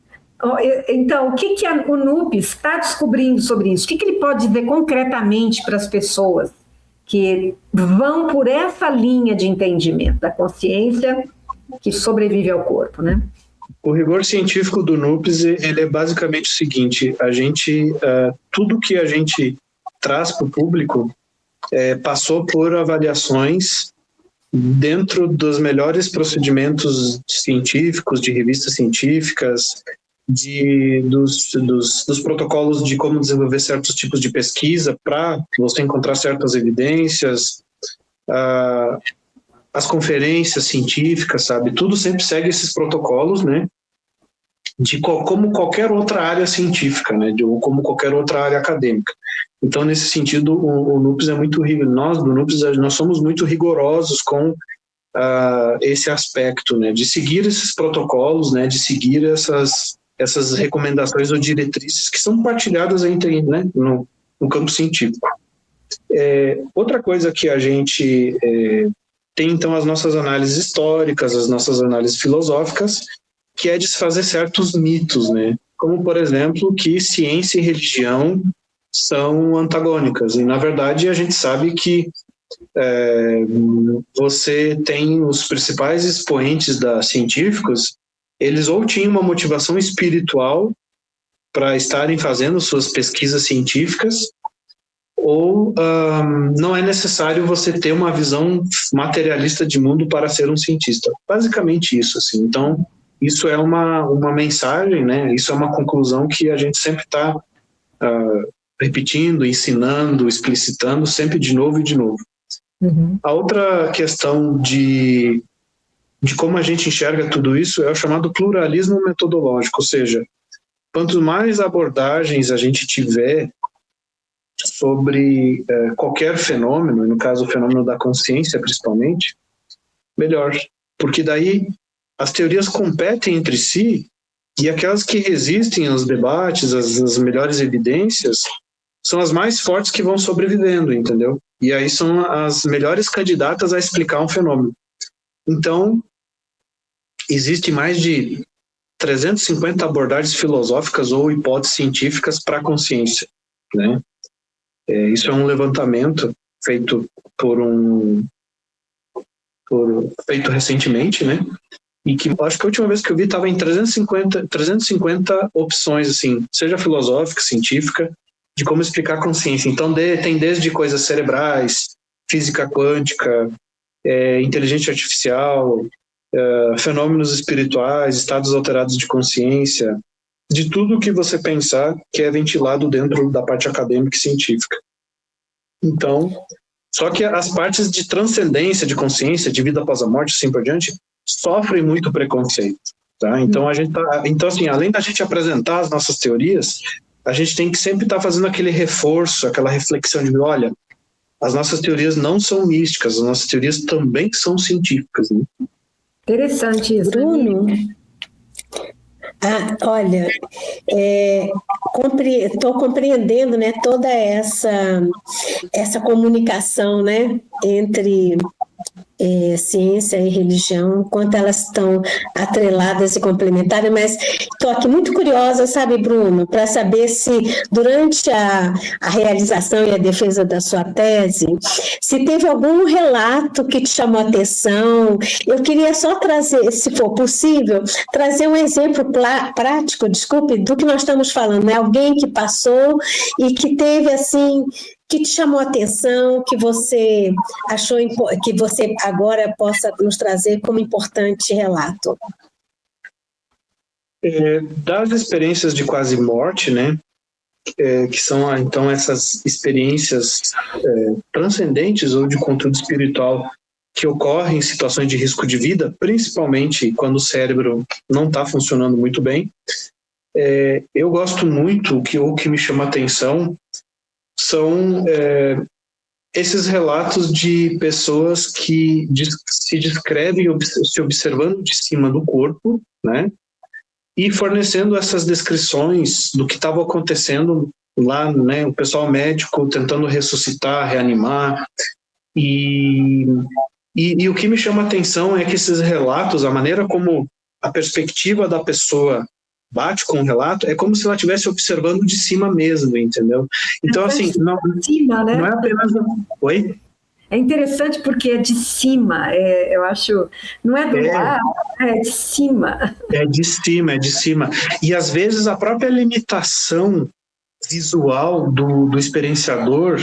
Então, o que o NUPES está descobrindo sobre isso? O que ele pode dizer concretamente para as pessoas que vão por essa linha de entendimento da consciência que sobrevive ao corpo, né? O rigor científico do NUPES, ele é basicamente o seguinte: a gente, tudo que a gente traz para o público passou por avaliações dentro dos melhores procedimentos científicos, de revistas científicas, dos protocolos de como desenvolver certos tipos de pesquisa para você encontrar certas evidências, as conferências científicas, sabe? Tudo sempre segue esses protocolos, né? Como qualquer outra área científica, né? Ou como qualquer outra área acadêmica. Então, nesse sentido, o NUPES é muito rigoroso. Nós, do NUPES, nós somos muito rigorosos com esse aspecto, né? De seguir esses protocolos, né? De seguir essas recomendações ou diretrizes que são partilhadas entre, né? no campo científico. Outra coisa que a gente... tem, então, as nossas análises históricas, as nossas análises filosóficas, que é desfazer certos mitos, né? Como, por exemplo, que ciência e religião são antagônicas. E, na verdade, a gente sabe que você tem os principais expoentes científicos, eles ou tinham uma motivação espiritual para estarem fazendo suas pesquisas científicas, ou não é necessário você ter uma visão materialista de mundo para ser um cientista. Basicamente isso, assim. Então, isso é uma mensagem, né? Isso é uma conclusão que a gente sempre está repetindo, ensinando, explicitando, sempre de novo e de novo. Uhum. A outra questão de como a gente enxerga tudo isso é o chamado pluralismo metodológico, ou seja, quanto mais abordagens a gente tiver sobre qualquer fenômeno, no caso o fenômeno da consciência principalmente, melhor, porque daí as teorias competem entre si e aquelas que resistem aos debates, as melhores evidências, são as mais fortes que vão sobrevivendo, entendeu? E aí são as melhores candidatas a explicar um fenômeno. Então, existe mais de 350 abordagens filosóficas ou hipóteses científicas para a consciência, né? Isso é um levantamento feito feito recentemente, né? E que acho que a última vez que eu vi estava em 350 opções, assim, seja filosófica, científica, de como explicar a consciência. Então tem desde coisas cerebrais, física quântica, inteligência artificial, fenômenos espirituais, estados alterados de consciência, de tudo que você pensar que é ventilado dentro da parte acadêmica e científica. Então, só que as partes de transcendência, de consciência, de vida após a morte, assim por diante, sofrem muito preconceito, tá? Então, então, assim, além da gente apresentar as nossas teorias, a gente tem que sempre estar fazendo aquele reforço, aquela reflexão de, olha, as nossas teorias não são místicas, as nossas teorias também são científicas, né? Interessante isso. Bruno, olha, estou compreendendo, né, toda essa comunicação, né, entre ciência e religião, quanto elas estão atreladas e complementares, mas estou aqui muito curiosa, sabe, Bruno, para saber se durante a realização e a defesa da sua tese, se teve algum relato que te chamou a atenção. Eu queria só trazer, se for possível, trazer um exemplo prático, desculpe, do que nós estamos falando, né? Alguém que passou e que teve, assim, que te chamou a atenção, que você achou que você agora possa nos trazer como importante relato? Das experiências de quase morte, né, que são então essas experiências transcendentes ou de conteúdo espiritual que ocorrem em situações de risco de vida, principalmente quando o cérebro não está funcionando muito bem. Eu gosto muito, o que me chama a atenção são esses relatos de pessoas que se descrevem se observando de cima do corpo, né, e fornecendo essas descrições do que estava acontecendo lá, né, o pessoal médico tentando ressuscitar, reanimar, e o que me chama a atenção é que esses relatos, a maneira como a perspectiva da pessoa bate com o relato, é como se ela estivesse observando de cima mesmo, entendeu? Então, assim, não é apenas... Oi? É interessante porque é de cima, eu acho, não é do lado, é de cima. É de cima. E às vezes a própria limitação visual do experienciador,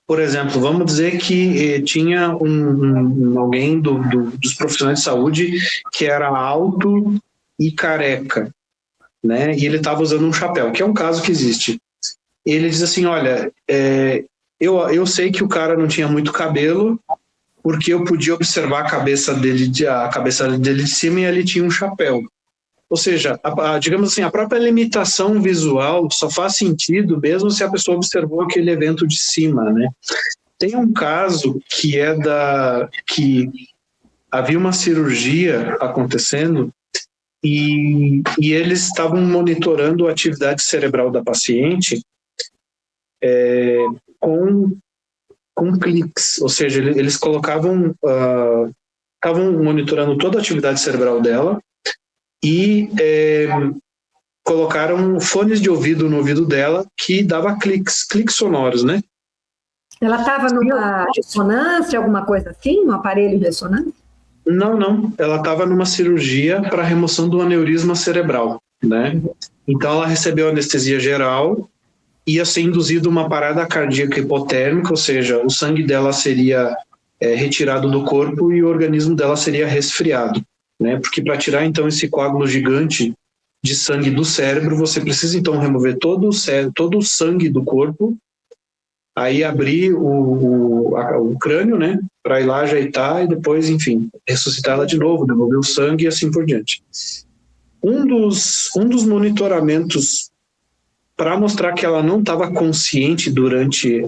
por exemplo, vamos dizer que tinha alguém dos profissionais de saúde que era alto e careca, né? E ele estava usando um chapéu, que é um caso que existe. Ele diz assim, olha, eu sei que o cara não tinha muito cabelo, porque eu podia observar a cabeça dele de cima e ele tinha um chapéu. Ou seja, digamos assim, a própria limitação visual só faz sentido mesmo se a pessoa observou aquele evento de cima, né? Tem um caso que havia uma cirurgia acontecendo e eles estavam monitorando a atividade cerebral da paciente com cliques, ou seja, eles estavam monitorando toda a atividade cerebral dela e colocaram fones de ouvido no ouvido dela que dava cliques sonoros, né? Ela estava numa ressonância, alguma coisa assim, um aparelho de ressonância? Não, ela estava numa cirurgia para remoção do aneurisma cerebral, né? Então ela recebeu anestesia geral, ia ser induzido uma parada cardíaca hipotérmica, ou seja, o sangue dela seria retirado do corpo e o organismo dela seria resfriado, né? Porque para tirar então esse coágulo gigante de sangue do cérebro, você precisa então remover todo o sangue do corpo, aí abrir o crânio, né? Para ir lá ajeitar e depois, enfim, ressuscitar ela de novo, devolver o sangue e assim por diante. Um dos monitoramentos para mostrar que ela não estava consciente durante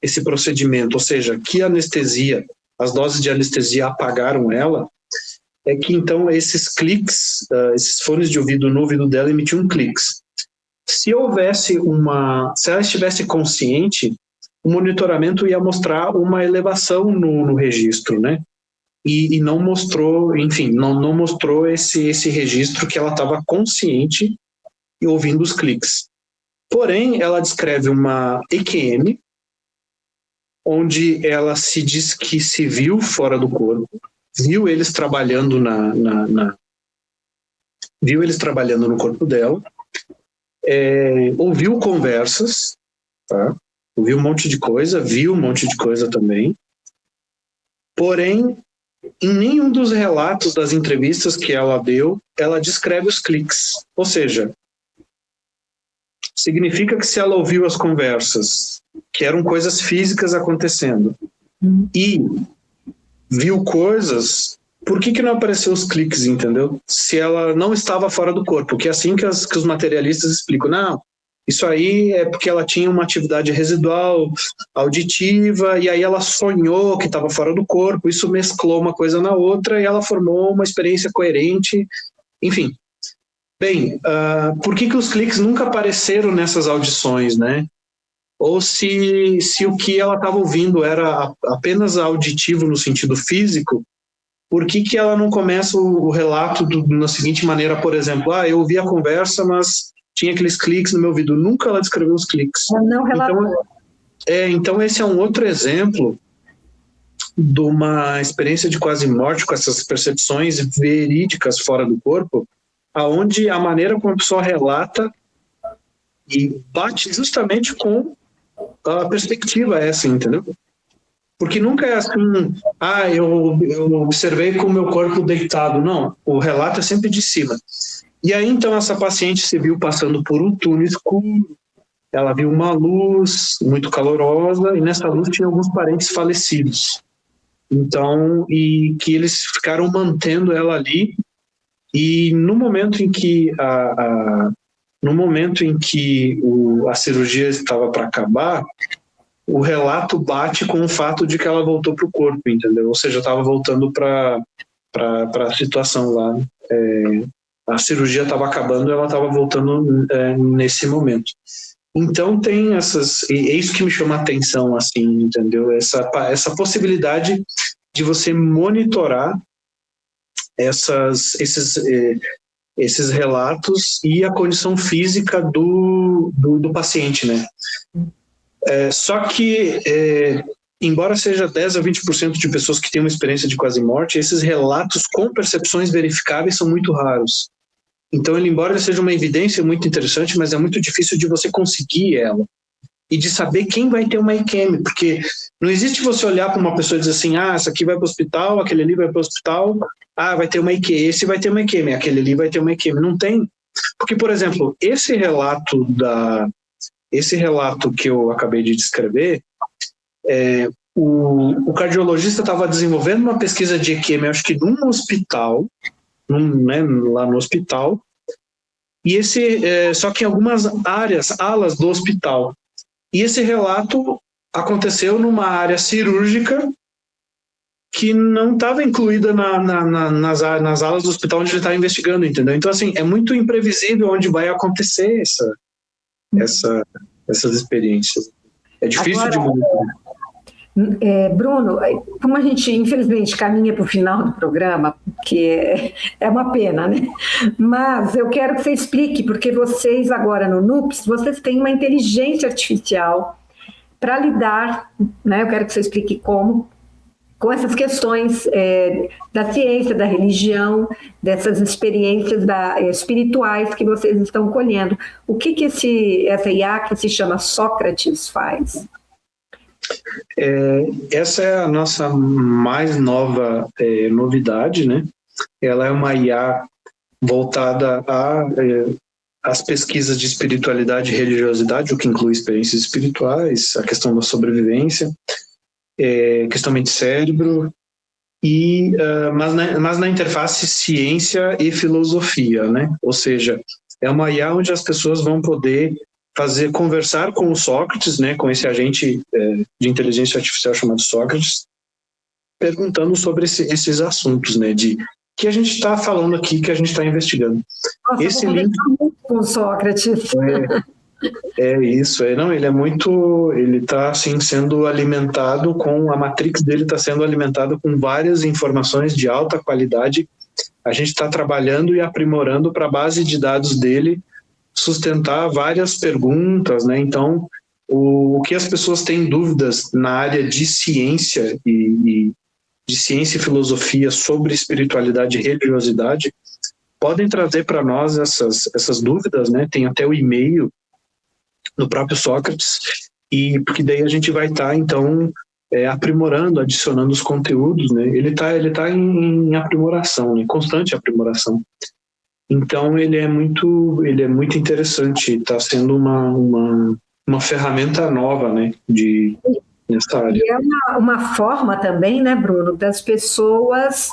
esse procedimento, ou seja, que as doses de anestesia apagaram ela, é que então esses cliques, esses fones de ouvido no ouvido dela emitiam cliques. Se ela estivesse consciente, o monitoramento ia mostrar uma elevação no registro, né? E não mostrou, enfim, não mostrou esse registro que ela estava consciente e ouvindo os cliques. Porém, ela descreve uma EQM, onde ela se diz que se viu fora do corpo, viu eles trabalhando viu eles trabalhando no corpo dela, ouviu conversas, tá? Ouviu um monte de coisa, viu um monte de coisa também. Porém, em nenhum dos relatos das entrevistas que ela deu, ela descreve os cliques. Ou seja, significa que se ela ouviu as conversas, que eram coisas físicas acontecendo, e viu coisas, por que não apareceu os cliques, entendeu? Se ela não estava fora do corpo, que é assim que os materialistas explicam. Não, isso aí é porque ela tinha uma atividade residual auditiva e aí ela sonhou que estava fora do corpo, isso mesclou uma coisa na outra e ela formou uma experiência coerente, enfim. Bem, por que os cliques nunca apareceram nessas audições, né? Ou se o que ela estava ouvindo era apenas auditivo no sentido físico, por que ela não começa o relato na seguinte maneira, por exemplo, eu ouvi a conversa, mas tinha aqueles cliques no meu ouvido. Nunca ela descreveu os cliques. Não relatou. Então esse é um outro exemplo de uma experiência de quase morte com essas percepções verídicas fora do corpo, aonde a maneira como a pessoa relata e bate justamente com a perspectiva é essa, entendeu? Porque nunca é assim, eu observei com o meu corpo deitado. Não, o relato é sempre de cima. E aí, então, essa paciente se viu passando por um túnel escuro, ela viu uma luz muito calorosa, e nessa luz tinha alguns parentes falecidos. Então, e que eles ficaram mantendo ela ali, e no momento em que a cirurgia estava para acabar, o relato bate com o fato de que ela voltou para o corpo, entendeu? Ou seja, estava voltando para a situação lá. A cirurgia estava acabando e ela estava voltando nesse momento. Então tem essas... E é isso que me chama a atenção, assim, entendeu? Essa possibilidade de você monitorar esses relatos e a condição física do paciente, né? Só que, embora seja 10 a 20% de pessoas que têm uma experiência de quase morte, esses relatos com percepções verificáveis são muito raros. Então, embora ele seja uma evidência muito interessante, mas é muito difícil de você conseguir ela e de saber quem vai ter uma IQM, porque não existe você olhar para uma pessoa e dizer assim, essa aqui vai para o hospital, aquele ali vai para o hospital, vai ter uma IQM, esse vai ter uma IQM, aquele ali vai ter uma IQM. Não tem. Porque, por exemplo, esse relato que eu acabei de descrever, o cardiologista estava desenvolvendo uma pesquisa de EQM, acho que num hospital, lá no hospital, e só que em algumas alas do hospital. E esse relato aconteceu numa área cirúrgica que não estava incluída nas alas do hospital onde ele está investigando, entendeu? Então, assim, é muito imprevisível onde vai acontecer essas experiências. É difícil de monitorar. Bruno, como a gente infelizmente caminha para o final do programa, que é uma pena, né? Mas eu quero que você explique, porque vocês agora no NUPS, vocês têm uma inteligência artificial para lidar, né? Eu quero que você explique como, com essas questões da ciência, da religião, dessas experiências espirituais que vocês estão colhendo. O que essa IA que se chama Sócrates faz? Essa é a nossa mais nova novidade, né? Ela é uma IA voltada às pesquisas de espiritualidade e religiosidade, o que inclui experiências espirituais, a questão da sobrevivência, questão mente-cérebro, mas na interface ciência e filosofia, né? Ou seja, é uma IA onde as pessoas vão poder conversar com o Sócrates, né, com esse agente de inteligência artificial chamado Sócrates, perguntando sobre esses assuntos, né, que a gente está falando aqui, que a gente está investigando. Nossa, esse link com o Sócrates. Isso, ele está assim sendo alimentado a matrix dele está sendo alimentada com várias informações de alta qualidade. A gente está trabalhando e aprimorando para a base de dados dele sustentar várias perguntas, né? Então, o que as pessoas têm dúvidas na área de ciência e filosofia sobre espiritualidade e religiosidade, podem trazer para nós essas dúvidas, né? Tem até o e-mail do próprio Sócrates, e porque daí a gente vai estar, então, aprimorando, adicionando os conteúdos, né? Ele tá em aprimoração, em constante aprimoração. Então ele é muito interessante, está sendo uma ferramenta nova, né, nessa área. E é uma forma também, né, Bruno, das pessoas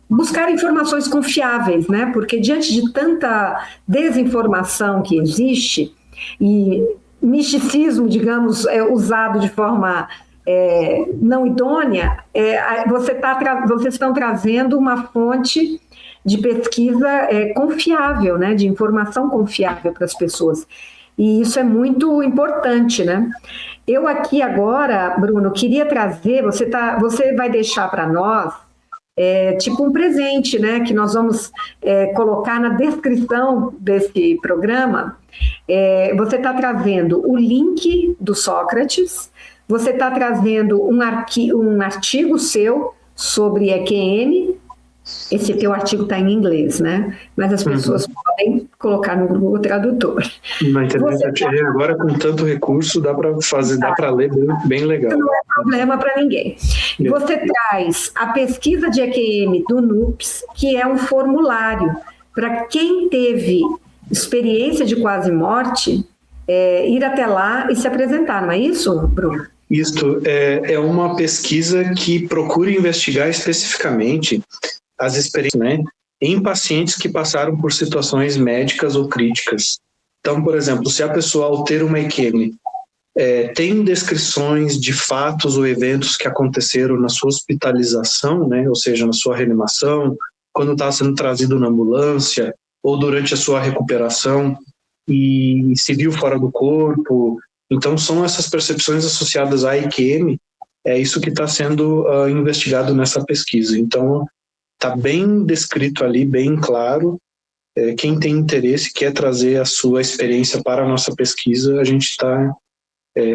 buscar informações confiáveis, né, porque diante de tanta desinformação que existe e misticismo, usado de forma não idônea, vocês estão trazendo uma fonte de pesquisa confiável, né, de informação confiável para as pessoas. E isso é muito importante, né? Eu aqui agora, Bruno, queria trazer, você vai deixar para nós tipo um presente, né, que nós vamos colocar na descrição desse programa. Você está trazendo o link do Sócrates, você está trazendo um artigo seu sobre EQM, Esse teu artigo está em inglês, né? Mas as pessoas podem colocar no Google Tradutor. Na internet, agora com tanto recurso, dá para ler bem legal. Não é problema para ninguém. E você traz a pesquisa de EQM do NUPS, que é um formulário para quem teve experiência de quase morte, ir até lá e se apresentar, não é isso, Bruno? Isso é uma pesquisa que procura investigar especificamente as experiências, né, em pacientes que passaram por situações médicas ou críticas. Então, por exemplo, se a pessoa, ao ter uma EQM, tem descrições de fatos ou eventos que aconteceram na sua hospitalização, né, ou seja, na sua reanimação, quando está sendo trazido na ambulância, ou durante a sua recuperação, e se viu fora do corpo. Então, são essas percepções associadas à EQM, é isso que está sendo investigado nessa pesquisa. Então, está bem descrito ali, bem claro. Quem tem interesse, quer trazer a sua experiência para a nossa pesquisa, a gente está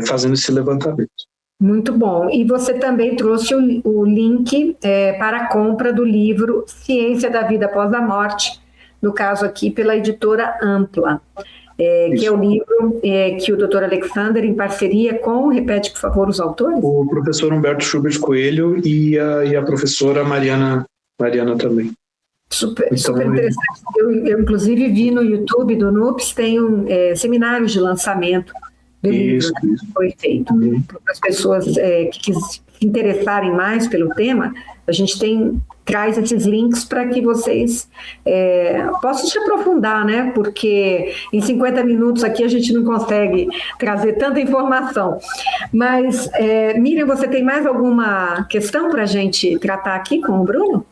fazendo esse levantamento. Muito bom. E você também trouxe o link para a compra do livro Ciência da Vida Após a Morte, no caso aqui pela editora Ampla. Que é o livro que o Dr. Alexander, em parceria com, repete por favor os autores? O professor Humberto Schubert Coelho e a professora Mariana também. Super interessante. Eu inclusive vi no YouTube do NUPS, tem seminários de lançamento do livro que foi feito. Para as pessoas que se interessarem mais pelo tema, a gente traz esses links para que vocês possam se aprofundar, né? Porque em 50 minutos aqui a gente não consegue trazer tanta informação. Mas, Miriam, você tem mais alguma questão para a gente tratar aqui com o Bruno?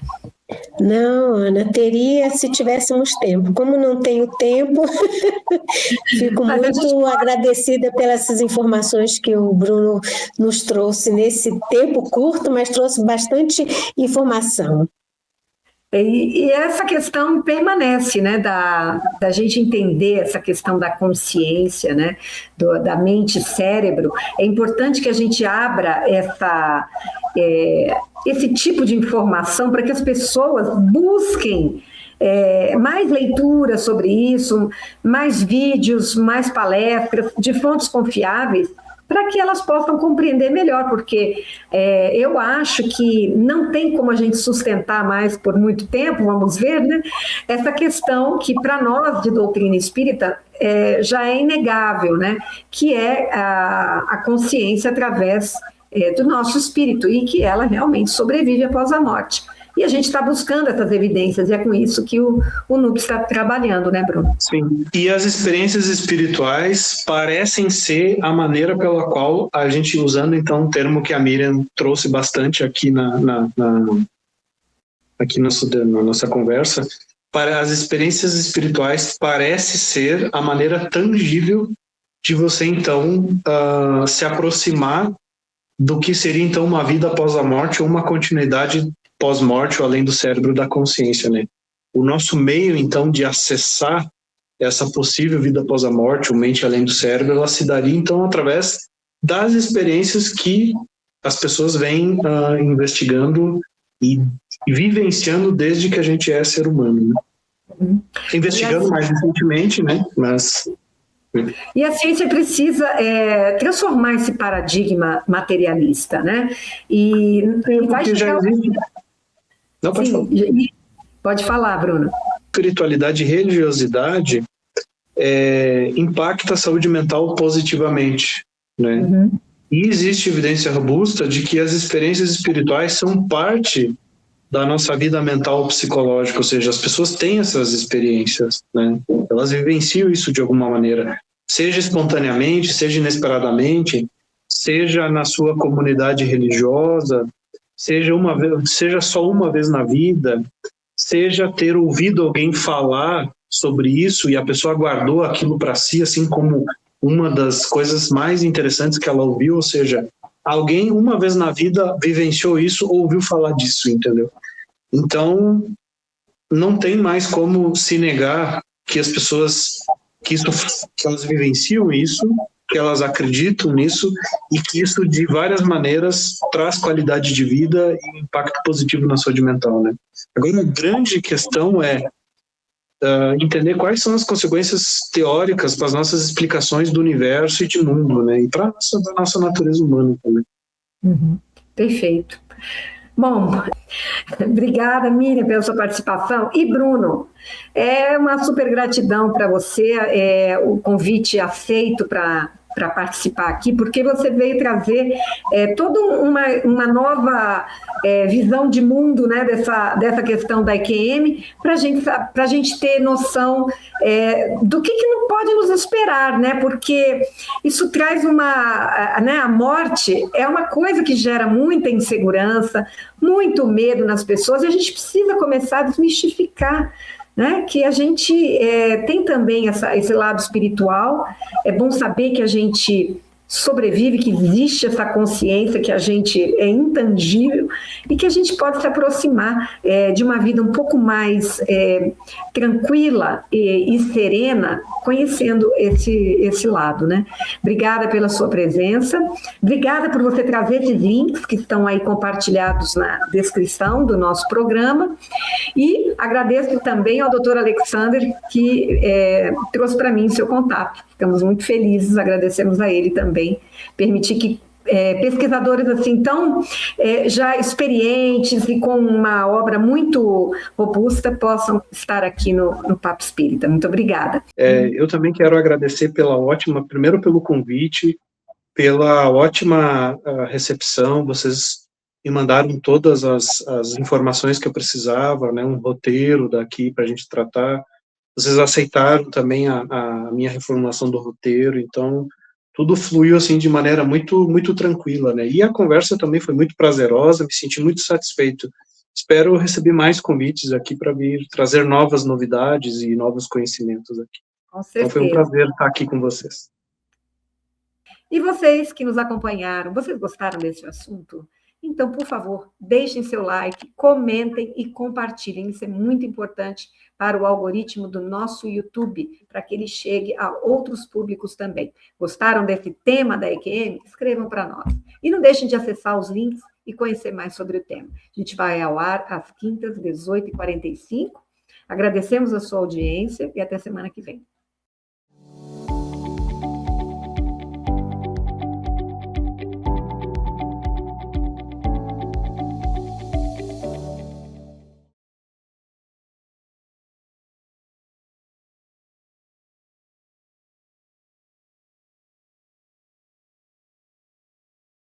Não, Ana, teria se tivéssemos tempo. Como não tenho tempo, fico muito agradecida pelas informações que o Bruno nos trouxe nesse tempo curto, mas trouxe bastante informação. E essa questão permanece, né, da gente entender essa questão da consciência, né, da mente-cérebro. É importante que a gente abra esse tipo de informação para que as pessoas busquem mais leitura sobre isso, mais vídeos, mais palestras de fontes confiáveis, para que elas possam compreender melhor, porque eu acho que não tem como a gente sustentar mais por muito tempo, vamos ver, né? Essa questão que para nós de doutrina espírita já é inegável, né? Que é a consciência através do nosso espírito e que ela realmente sobrevive após a morte. E a gente está buscando essas evidências, e é com isso que o NUPS está trabalhando, né, Bruno? Sim, e as experiências espirituais parecem ser a maneira pela qual a gente, usando então um termo que a Miriam trouxe bastante aqui na nossa conversa, para as experiências espirituais parece ser a maneira tangível de você então se aproximar do que seria então uma vida após a morte ou uma continuidade pós-morte ou além do cérebro da consciência, né? O nosso meio, então, de acessar essa possível vida após a morte, ou mente além do cérebro, ela se daria, então, através das experiências que as pessoas vêm investigando e vivenciando desde que a gente é ser humano, né? Investigando mais recentemente, né? Mas... E a ciência precisa transformar esse paradigma materialista, né? E vai chegar... Não, pode falar. Pode falar, Bruno. Espiritualidade e religiosidade impacta a saúde mental positivamente, né? E existe evidência robusta de que as experiências espirituais são parte da nossa vida mental psicológica, ou seja, as pessoas têm essas experiências, né? Elas vivenciam isso de alguma maneira, seja espontaneamente, seja inesperadamente, seja na sua comunidade religiosa, seja só uma vez na vida, seja ter ouvido alguém falar sobre isso e a pessoa guardou aquilo para si, assim como uma das coisas mais interessantes que ela ouviu, ou seja, alguém uma vez na vida vivenciou isso ou ouviu falar disso, entendeu? Então, não tem mais como se negar que as pessoas, que elas vivenciam isso que elas acreditam nisso e que isso, de várias maneiras, traz qualidade de vida e impacto positivo na saúde mental, né? Agora, a grande questão é entender quais são as consequências teóricas para as nossas explicações do universo e de mundo, né? E para a nossa natureza humana também. Perfeito. Bom, obrigada, Miriam, pela sua participação. E, Bruno, é uma super gratidão para você, o convite aceito para participar aqui, porque você veio trazer toda uma nova visão de mundo, né, dessa questão da EQM, para a gente ter noção do que não pode nos esperar, né, porque isso traz a morte é uma coisa que gera muita insegurança, muito medo nas pessoas, e a gente precisa começar a desmistificar, né, que a gente tem também esse lado espiritual. É bom saber que a gente sobrevive, que existe essa consciência, que a gente é intangível e que a gente pode se aproximar de uma vida um pouco mais tranquila e serena, conhecendo esse lado, né? Obrigada pela sua presença, obrigada por você trazer esses links que estão aí compartilhados na descrição do nosso programa, e agradeço também ao Dr. Alexander, que trouxe para mim seu contato. Ficamos muito felizes, agradecemos a ele também, permitir que pesquisadores assim tão já experientes e com uma obra muito robusta possam estar aqui no Papo Espírita. Muito obrigada. Eu também quero agradecer primeiro pelo convite, pela ótima recepção. Vocês me mandaram todas as informações que eu precisava, né, um roteiro daqui para a gente tratar. Vocês aceitaram também a minha reformulação do roteiro, então tudo fluiu assim de maneira muito, muito tranquila, né? E a conversa também foi muito prazerosa, me senti muito satisfeito. Espero receber mais convites aqui para vir trazer novas novidades e novos conhecimentos aqui. Com certeza. Então foi um prazer estar aqui com vocês. E vocês que nos acompanharam, vocês gostaram desse assunto? Então, por favor, deixem seu like, comentem e compartilhem. Isso é muito importante para o algoritmo do nosso YouTube, para que ele chegue a outros públicos também. Gostaram desse tema da EQM? Escrevam para nós. E não deixem de acessar os links e conhecer mais sobre o tema. A gente vai ao ar às quintas, 18h45. Agradecemos a sua audiência e até semana que vem.